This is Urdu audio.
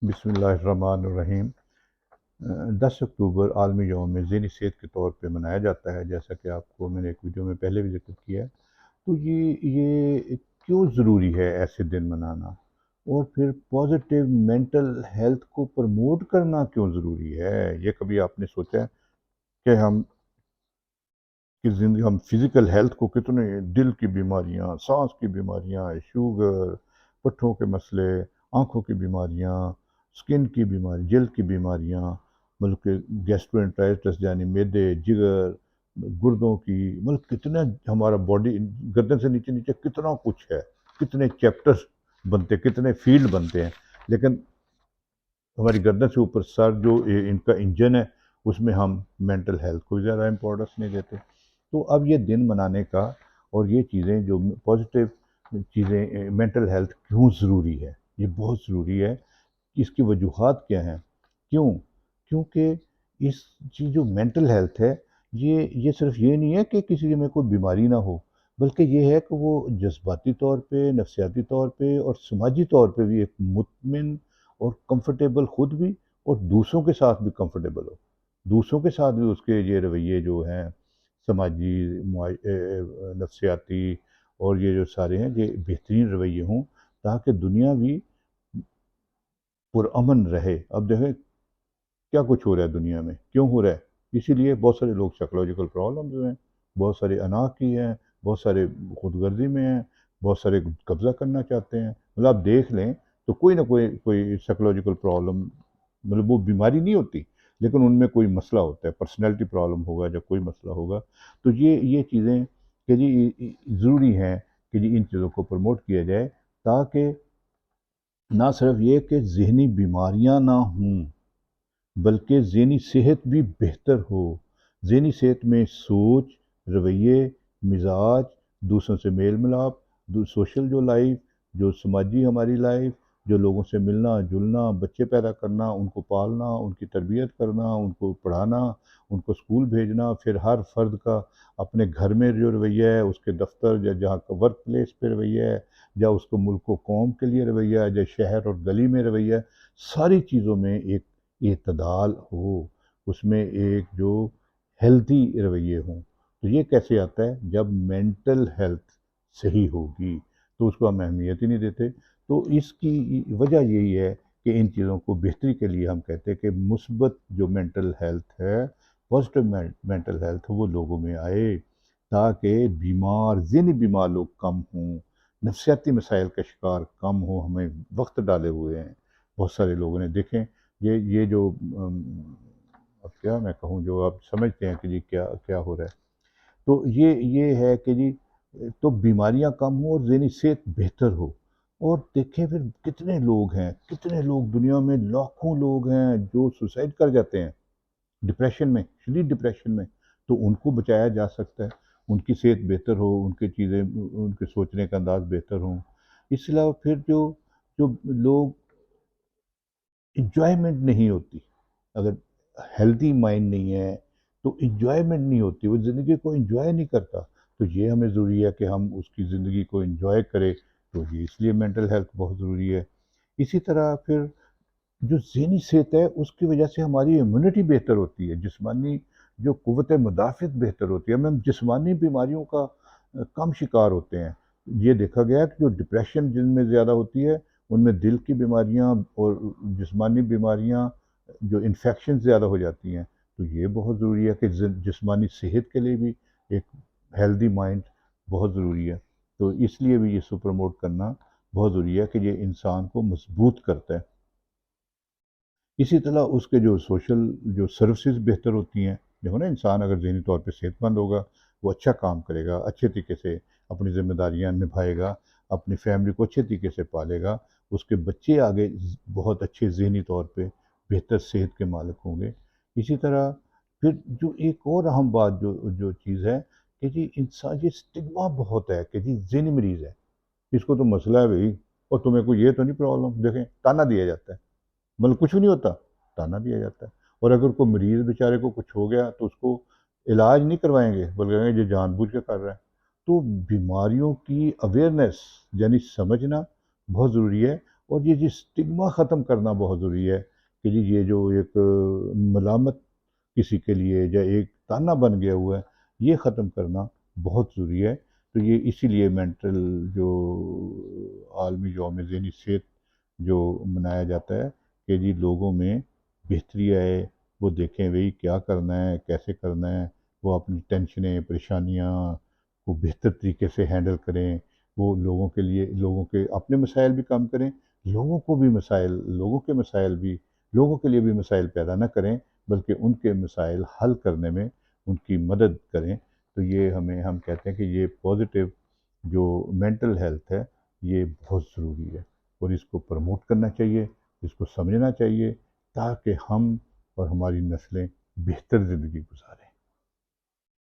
بسم اللہ الرحمن الرحیم۔ 10 اکتوبر عالمی یوم ذہنی صحت کے طور پہ منایا جاتا ہے، جیسا کہ آپ کو میں نے ایک ویڈیو میں پہلے بھی ذکر کیا ہے۔ تو یہ کیوں ضروری ہے ایسے دن منانا، اور پھر پازیٹیو مینٹل ہیلتھ کو پروموٹ کرنا کیوں ضروری ہے؟ یہ کبھی آپ نے سوچا ہے کہ ہم فزیکل ہیلتھ کو کتنے، دل کی بیماریاں، سانس کی بیماریاں، شوگر، پٹھوں کے مسئلے، آنکھوں کی بیماریاں، سکن کی بیماری، جلد کی بیماریاں، مطلب کہ گیسٹرو یعنی معدے، جگر، گردوں کی، مطلب کتنا ہمارا باڈی، گردن سے نیچے نیچے کتنا کچھ ہے، کتنے چیپٹرز بنتے، کتنے فیلڈ بنتے ہیں، لیکن ہماری گردن سے اوپر سر جو ان کا انجن ہے، اس میں ہم مینٹل ہیلتھ کو زیادہ امپورٹنس نہیں دیتے۔ تو اب یہ دن منانے کا اور یہ چیزیں جو پازیٹیو چیزیں، مینٹل ہیلتھ کیوں ضروری ہے، یہ بہت ضروری ہے۔ اس کی وجوہات کیا ہیں؟ کیوں؟ کیونکہ اس چیز جو مینٹل ہیلتھ ہے، یہ صرف یہ نہیں ہے کہ کسی میں کوئی بیماری نہ ہو، بلکہ یہ ہے کہ وہ جذباتی طور پہ، نفسیاتی طور پہ اور سماجی طور پہ بھی ایک مطمئن اور کمفرٹیبل خود بھی، اور دوسروں کے ساتھ بھی کمفرٹیبل ہو، دوسروں کے ساتھ بھی اس کے یہ رویے جو ہیں سماجی، نفسیاتی، اور یہ جو سارے ہیں یہ بہترین رویے ہوں، تاکہ دنیا بھی پرامن رہے۔ اب دیکھیں کیا کچھ ہو رہا ہے دنیا میں، کیوں ہو رہا ہے؟ اسی لیے بہت سارے لوگ سائیکولوجیکل پرابلمز ہیں، بہت سارے کی ہیں، بہت سارے خود غرضی میں ہیں، بہت سارے قبضہ کرنا چاہتے ہیں۔ مطلب آپ دیکھ لیں تو کوئی نہ کوئی سائیکولوجیکل پرابلم، مطلب وہ بیماری نہیں ہوتی، لیکن ان میں کوئی مسئلہ ہوتا ہے، پرسنالٹی پرابلم ہوگا یا کوئی مسئلہ ہوگا۔ تو یہ چیزیں کہ جی ضروری ہیں کہ جی ان چیزوں کو پروموٹ کیا جائے، تاکہ نہ صرف یہ کہ ذہنی بیماریاں نہ ہوں، بلکہ ذہنی صحت بھی بہتر ہو۔ ذہنی صحت میں سوچ، رویے، مزاج، دوسروں سے میل ملاپ، سوشل جو لائف، جو سماجی ہماری لائف، جو لوگوں سے ملنا جلنا، بچے پیدا کرنا، ان کو پالنا، ان کی تربیت کرنا، ان کو پڑھانا، ان کو اسکول بھیجنا، پھر ہر فرد کا اپنے گھر میں جو رویہ ہے، اس کے دفتر یا جہاں کا ورک پلیس پہ رویہ ہے، یا اس کو ملک و قوم کے لیے رویہ ہے، یا شہر اور گلی میں رویہ ہے، ساری چیزوں میں ایک اعتدال ہو، اس میں ایک جو ہیلتھی رویے ہوں۔ تو یہ کیسے آتا ہے؟ جب مینٹل ہیلتھ صحیح ہوگی، تو اس کو ہم اہمیت ہی نہیں دیتے۔ تو اس کی وجہ یہی ہے کہ ان چیزوں کو بہتری کے لیے ہم کہتے ہیں کہ مثبت جو مینٹل ہیلتھ ہے، پازیٹیو مینٹل ہیلتھ، وہ لوگوں میں آئے، تاکہ ذہنی بیمار لوگ کم ہوں، نفسیاتی مسائل کا شکار کم ہوں۔ ہمیں وقت ڈالے ہوئے ہیں بہت سارے لوگوں نے، دیکھیں یہ جو اب کیا میں کہوں، جو آپ سمجھتے ہیں کہ جی کیا کیا ہو رہا ہے، تو یہ ہے کہ جی تو بیماریاں کم ہوں اور ذہنی صحت بہتر ہو۔ اور دیکھیں پھر کتنے لوگ ہیں، کتنے لوگ دنیا میں، لاکھوں لوگ ہیں جو سوسائڈ کر جاتے ہیں ڈپریشن میں، شدید ڈپریشن میں۔ تو ان کو بچایا جا سکتا ہے، ان کی صحت بہتر ہو، ان کی چیزیں، ان کے سوچنے کا انداز بہتر ہوں۔ اس کے علاوہ پھر جو لوگ انجوائمنٹ نہیں ہوتی، اگر ہیلدی مائنڈ نہیں ہے تو انجوائمنٹ نہیں ہوتی، وہ زندگی کو انجوائے نہیں کرتا۔ تو یہ ہمیں ضروری ہے کہ ہم اس کی زندگی کو انجوائے کریں، تو یہ اس لیے مینٹل ہیلتھ بہت ضروری ہے۔ اسی طرح پھر جو ذہنی صحت ہے، اس کی وجہ سے ہماری امیونٹی بہتر ہوتی ہے، جسمانی جو قوت مدافعت بہتر ہوتی ہے، ہم جسمانی بیماریوں کا کم شکار ہوتے ہیں۔ یہ دیکھا گیا ہے کہ جو ڈپریشن جن میں زیادہ ہوتی ہے، ان میں دل کی بیماریاں اور جسمانی بیماریاں، جو انفیکشن زیادہ ہو جاتی ہیں۔ تو یہ بہت ضروری ہے کہ جسمانی صحت کے لیے بھی ایک ہیلدی مائنڈ بہت ضروری ہے۔ تو اس لیے بھی اس کو پروموٹ کرنا بہت ضروری ہے کہ یہ انسان کو مضبوط کرتا ہے۔ اسی طرح اس کے جو سوشل جو سروسز بہتر ہوتی ہیں، دیکھو نا، انسان اگر ذہنی طور پہ صحت مند ہوگا، وہ اچھا کام کرے گا، اچھے طریقے سے اپنی ذمہ داریاں نبھائے گا، اپنی فیملی کو اچھے طریقے سے پالے گا، اس کے بچے آگے بہت اچھے ذہنی طور پہ بہتر صحت کے مالک ہوں گے۔ اسی طرح پھر جو ایک اور اہم بات جو چیز ہے کہ جی انسان، یہ اسٹگما بہت ہے کہ جی ذہنی مریض ہے، اس کو تو مسئلہ ہے بھائی، اور تمہیں کوئی یہ تو نہیں پرابلم، دیکھیں تانا دیا جاتا ہے، مطلب کچھ بھی نہیں ہوتا، تانا دیا جاتا ہے۔ اور اگر کوئی مریض بیچارے کو کچھ ہو گیا تو اس کو علاج نہیں کروائیں گے، بلکہ کہیں گے یہ جان بوجھ کے کر رہا ہے۔ تو بیماریوں کی اویئرنیس یعنی سمجھنا بہت ضروری ہے، اور یہ اسٹگما ختم کرنا بہت ضروری ہے کہ جی یہ جو ایک ملامت کسی کے لیے یا ایک تانا بن گیا ہوا ہے، یہ ختم کرنا بہت ضروری ہے۔ تو یہ اسی لیے مینٹل جو عالمی یوم ذہنی صحت جو منایا جاتا ہے کہ جی لوگوں میں بہتری آئے، وہ دیکھیں بھئی کیا کرنا ہے، کیسے کرنا ہے، وہ اپنی ٹینشنیں پریشانیاں کو بہتر طریقے سے ہینڈل کریں، وہ لوگوں کے لیے لوگوں کے اپنے مسائل بھی کم کریں، لوگوں کو بھی مسائل لوگوں کے مسائل بھی لوگوں کے لیے بھی مسائل پیدا نہ کریں، بلکہ ان کے مسائل حل کرنے میں ان کی مدد کریں۔ تو یہ ہم کہتے ہیں کہ یہ پازیٹیو جو مینٹل ہیلتھ ہے یہ بہت ضروری ہے، اور اس کو پروموٹ کرنا چاہیے، اس کو سمجھنا چاہیے، تاکہ ہم اور ہماری نسلیں بہتر زندگی گزاریں۔